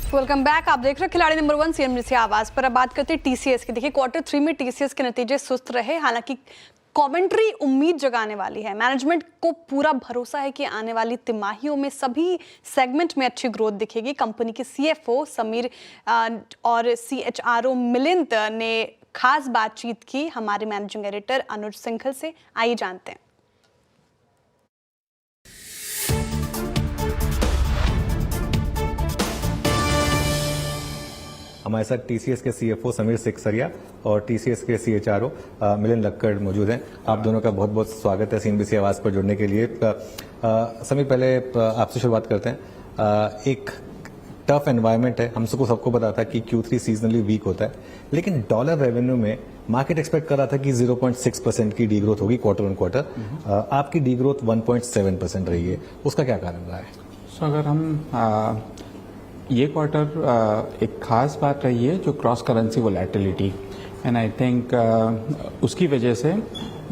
Welcome back. आप देख रहे हैं खिलाड़ी नंबर 1 CNBC आवाज पर। अब बात करते हैं TCS की। देखिए क्वार्टर 3 में TCS के नतीजे सुस्त रहे, हालांकि कमेंट्री उम्मीद जगाने वाली है। मैनेजमेंट को पूरा भरोसा है कि आने वाली तिमाहियों में सभी सेगमेंट में अच्छी ग्रोथ दिखेगी। कंपनी के CFO समीर और CHRO मिलिंद ने खास बातचीत की हमारे मैनेजिंग एडिटर अनुज सिंघल से। आइए जानते हैं। हमारे साथ TCS के CFO समीर सिकसरिया और TCS के CHRO मिलिंद लक्कड़ मौजूद हैं। आप दोनों का बहुत बहुत स्वागत है CNBC आवाज पर जुड़ने के लिए। समीर, पहले आपसे शुरुआत करते हैं। एक टफ एनवायरनमेंट है, हम सबको पता था कि Q3 सीजनली वीक होता है, लेकिन डॉलर रेवेन्यू में मार्केट एक्सपेक्ट कर रहा था कि 0.6% की डी ग्रोथ होगी क्वार्टर ऑन क्वार्टर। आपकी डी ग्रोथ 1.7% रही है, उसका क्या कारण रहा है? अगर हम ये क्वार्टर एक खास बात रही है जो cross currency volatility, and I think उसकी वजह से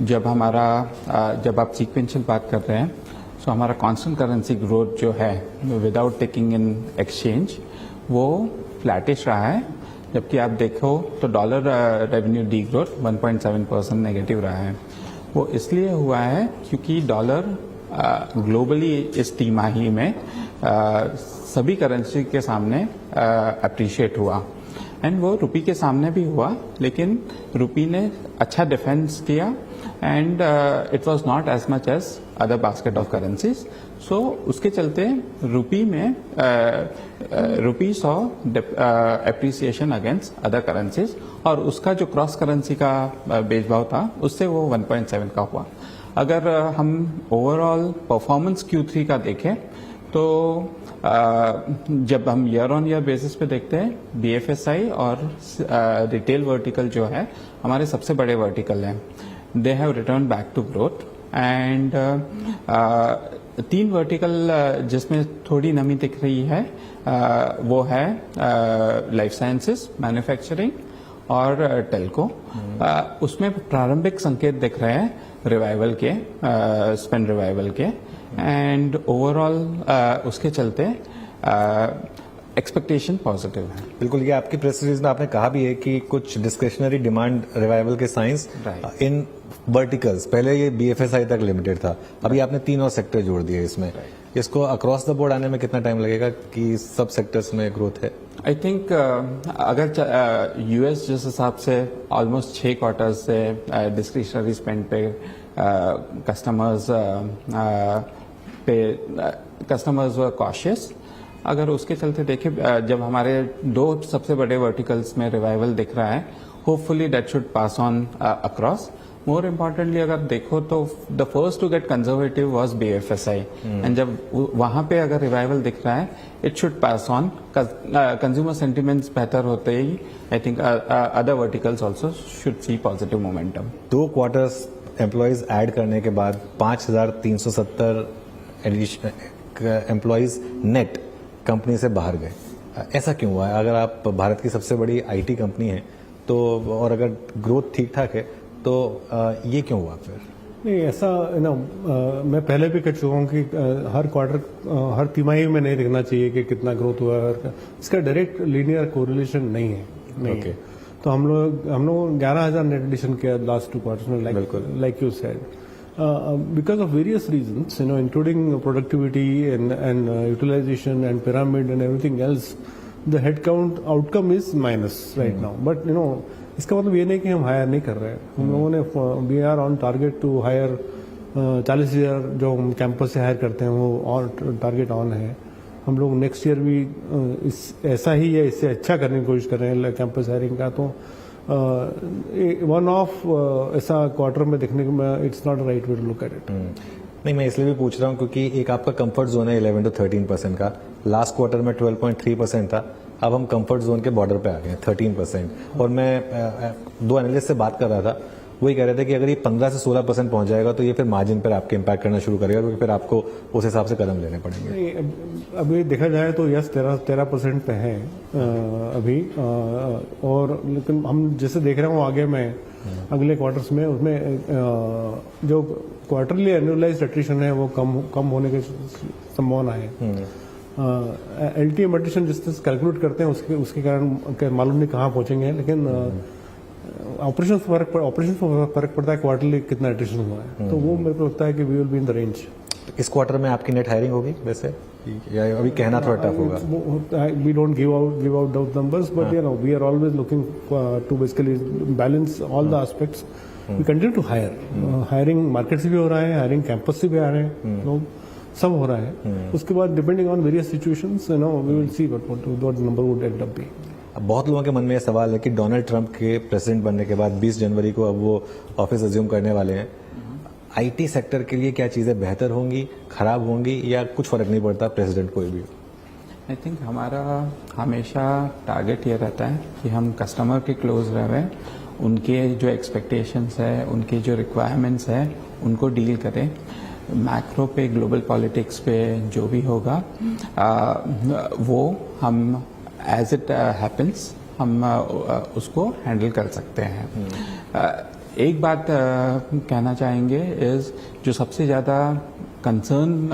जब आप सीक्वेंशियल बात कर रहे हैं, तो हमारा कांस्टेंट करेंसी ग्रोथ जो है विदाउट टेकिंग इन एक्सचेंज वो फ्लैटिश रहा है। जबकि आप देखो तो dollar revenue D growth 1.7% negative रहा है। वो इसलिए हुआ है क्योंकि डॉलर ग्लोबली इस तिमाही में सभी करेंसी के सामने अप्रिशिएट हुआ, एंड वो रुपी के सामने भी हुआ, लेकिन रुपी ने अच्छा डिफेंस किया, and it was not as much as other basket of currencies. So उसके चलते rupee saw appreciation against other currencies, और उसका जो क्रॉस करेंसी का बेचभाव था उससे वो 1.7 का हुआ। अगर हम ओवरऑल परफॉर्मेंस Q3 का देखें तो जब हम ईयर ऑन ईयर बेसिस पे देखते हैं, BFSI और रिटेल वर्टिकल जो है हमारे सबसे बड़े वर्टिकल हैं, they have return back to growth. And 3 vertical जिसमें थोड़ी नमी दिख रही है वो है लाइफ साइंसेस, मैन्युफैक्चरिंग और टेल्को। उसमें प्रारंभिक संकेत दिख रहे हैं रिवाइवल के, स्पेंड रिवाइवल के, एंड ओवरऑल उसके चलते एक्सपेक्टेशन पॉजिटिव है। बिल्कुल, ये आपकी प्रेस रिलीज में आपने कहा भी है कि कुछ डिस्क्रिशनरी डिमांड रिवाइवल के साइंस इन वर्टिकल्स, पहले ये BFSI तक लिमिटेड था, अभी आपने 3 और सेक्टर जोड़ दिए इसमें। इसको अक्रॉस द बोर्ड आने में कितना टाइम लगेगा कि सब सेक्टर्स में ग्रोथ है? आई थिंक अगर US जिस हिसाब से ऑलमोस्ट 6 क्वार्टर्स से डिस्क्रिशनरी स्पेंड पे कस्टमर्स वर कॉशियस, अगर उसके चलते देखें जब हमारे 2 सबसे बड़े वर्टिकल्स में रिवाइवल दिख रहा है, hopefully that should pass on across. More importantly अगर देखो तो the first to get conservative was BFSI, and जब वहां पे अगर रिवाइवल दिख रहा है, it should pass on. Consumer sentiments बेहतर होते ही I think other verticals also should see positive momentum. 2 quarters employees add करने के बाद 5370 एम्प्लॉयज नेट कंपनी से बाहर गए। ऐसा क्यों हुआ है? अगर आप भारत की सबसे बड़ी IT कंपनी है तो, और अगर ग्रोथ ठीक ठाक है तो ये क्यों हुआ फिर? नहीं, ऐसा मैं पहले भी कह चुका हूँ कि हर क्वार्टर, हर तिमाही में नहीं देखना चाहिए कि कितना ग्रोथ हुआ है। इसका डायरेक्ट लीनियर कोरिलेशन नहीं है। तो हम लोग 11,000 नेट एडिशन किया लास्ट 2 क्वार्टर्स में, like you said, because of various reasons, including productivity and utilization and pyramid and everything else, the headcount outcome is minus right now. But इसका मतलब ये नहीं कि हम हायर नहीं कर रहे हैं। हम लोगों ने we are on target to hire 40,000 जो हम कैंपस से हायर करते हैं वो और टारगेट ऑन है। हम लोग नेक्स्ट ईयर भी ऐसा ही है, इससे अच्छा करने की कोशिश कर रहे हैं कैंपस हायरिंग का। तो वन ऑफ ऐसा क्वार्टर में देखने को it's not right way to look at it. नहीं, मैं इसलिए भी पूछ रहा हूँ क्योंकि एक आपका कंफर्ट जोन है 11 to 13% का, लास्ट क्वार्टर में 12.3% था, अब हम कंफर्ट जोन के बॉर्डर पे आ गए 13%। और मैं 2 एनालिस्ट से बात कर रहा था, वही कह रहे थे कि अगर ये 15 से 16% पहुंच जाएगा तो ये फिर मार्जिन पर आपके इम्पैक्ट करना शुरू करेगा, क्योंकि फिर आपको उस हिसाब से कदम लेने पड़ेंगे। अभी देखा जाए तो यस 13% पे है अभी, और लेकिन हम जैसे देख रहे हो आगे में अगले क्वार्टर्स में उसमें जो क्वार्टरली एनुअलाइज्ड एट्रिशन है वो कम होने की संभावना है। LTM एडिशन जिस तरह से कैलकुलेट करते हैं उसके कारण मालूम नहीं कहाँ पहुंचेंगे, लेकिन ऑपरेशन पर फर्क पड़ता है क्वार्टरली कितना एडिशन हुआ है, तो वो मेरे को लगता है कि we will be in the range. इस क्वार्टर में आपकी नेट हायरिंग होगी वैसे, या अभी कहना थोड़ा टफ होगा? We don't give out those numbers, but we are always looking to basically balance all the aspects. We continue to hire. Hiring market से भी हो रहा है, hiring campus से भी आ रहे हैं, लोग सब हो रहा है। उसके बाद depending on various situations, we will see what number would end up being. अब बहुत लोगों के मन में ये सवाल है कि डोनाल्ड ट्रंप के प्रेसिडेंट बनने के बाद 20 जनवरी को अब वो ऑफिस अज्यूम करने वाले हैं। आईटी सेक्टर के लिए क्या चीज़ें बेहतर होंगी, खराब होंगी, या कुछ फर्क नहीं पड़ता प्रेसिडेंट कोई भी? आई थिंक हमारा हमेशा टारगेट ये रहता है कि हम कस्टमर के क्लोज रहें, उनके जो एक्सपेक्टेशंस है, उनके जो रिक्वायरमेंट्स है, उनको डील करें। मैक्रो पे, ग्लोबल पॉलिटिक्स पे जो भी होगा वो हम एज इट हैपन्स हम उसको हैंडल कर सकते हैं। एक बात कहना चाहेंगे इज जो सबसे ज़्यादा कंसर्न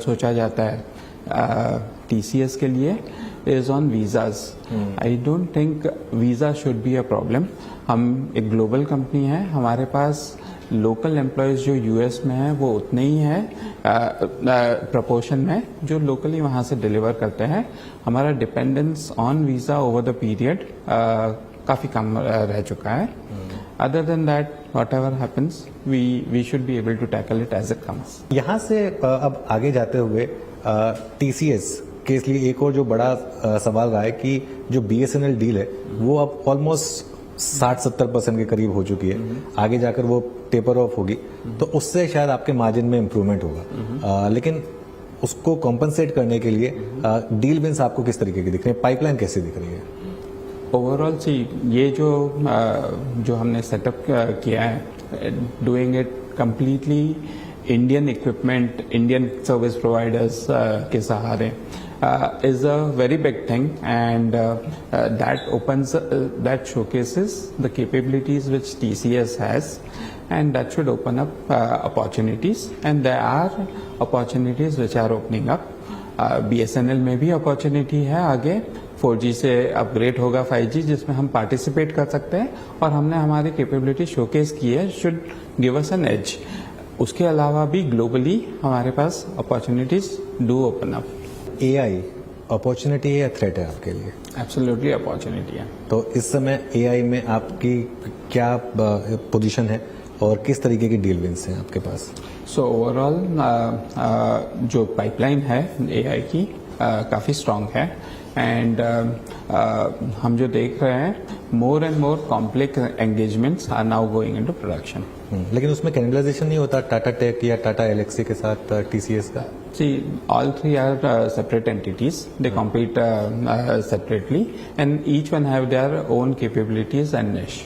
सोचा जाता है TCS के लिए is on visas. I don't think visa should be a problem. हम एक ग्लोबल कंपनी है, हमारे पास लोकल एम्प्लॉयज़ जो US में है वो उतने ही है प्रपोर्शन में जो लोकली वहाँ से डिलीवर करते हैं। हमारा dependence on visa over the period काफ़ी कम रह चुका है। Other than that, whatever happens, we should be able to tackle it as it comes. यहाँ से अब आगे जाते हुए TCS के लिए एक और जो बड़ा सवाल रहा है कि जो BSNL डील है वो अब ऑलमोस्ट 60-70% के करीब हो चुकी है, आगे जाकर वो टेपर ऑफ होगी, तो उससे शायद आपके मार्जिन में इम्प्रूवमेंट होगा। लेकिन उसको कॉम्पनसेट करने के लिए डील विंस आपको किस तरीके की दिख रही है, पाइपलाइन कैसी दिख रही है? ओवरऑल ये जो हमने सेटअप किया है, doing it completely Indian equipment, Indian service providers के सहारे is a very big thing, and that showcases the capabilities which TCS has, and that should open up opportunities, and there are opportunities which are opening up. BSNL में भी opportunity है, आगे 4G से upgrade होगा 5G, जिसमें हम participate कर सकते हैं, और हमने हमारी कैपेबिलिटी शोकेस की है, should give us an edge. उसके अलावा भी ग्लोबली हमारे पास opportunities do open up. AI opportunity है या थ्रेट है आपके लिए? एब्सोल्युटली अपॉर्चुनिटी है। तो इस समय AI में आपकी क्या पोजीशन है और किस तरीके की डील विंस हैं आपके पास? सो ओवरऑल जो पाइपलाइन है AI की काफ़ी स्ट्रांग है, एंड हम जो देख रहे हैं more and more complex engagements are now going into production. लेकिन उसमें कैनिबलाइजेशन नहीं होता टाटा टेक या टाटा एलेक्सी के साथ TCS का? See, all three are separate entities. They compete separately, and each one have their own capabilities and niche.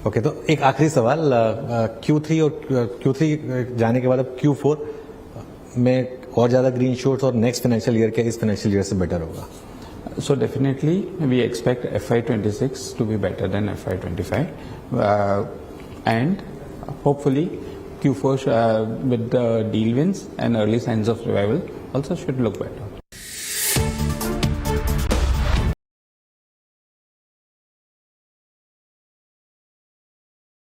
Okay, तो एक आखिरी सवाल, Q3 और Q3 जाने के बाद अब Q4 में और ज़्यादा ग्रीन शूट्स और नेक्स्ट फाइनेंशियल ईयर के इस फाइनेंशियल ईयर से बेटर होगा? So definitely we expect FY26 to be better than FY25, and hopefully Q4 with the deal wins and early signs of revival also should look better.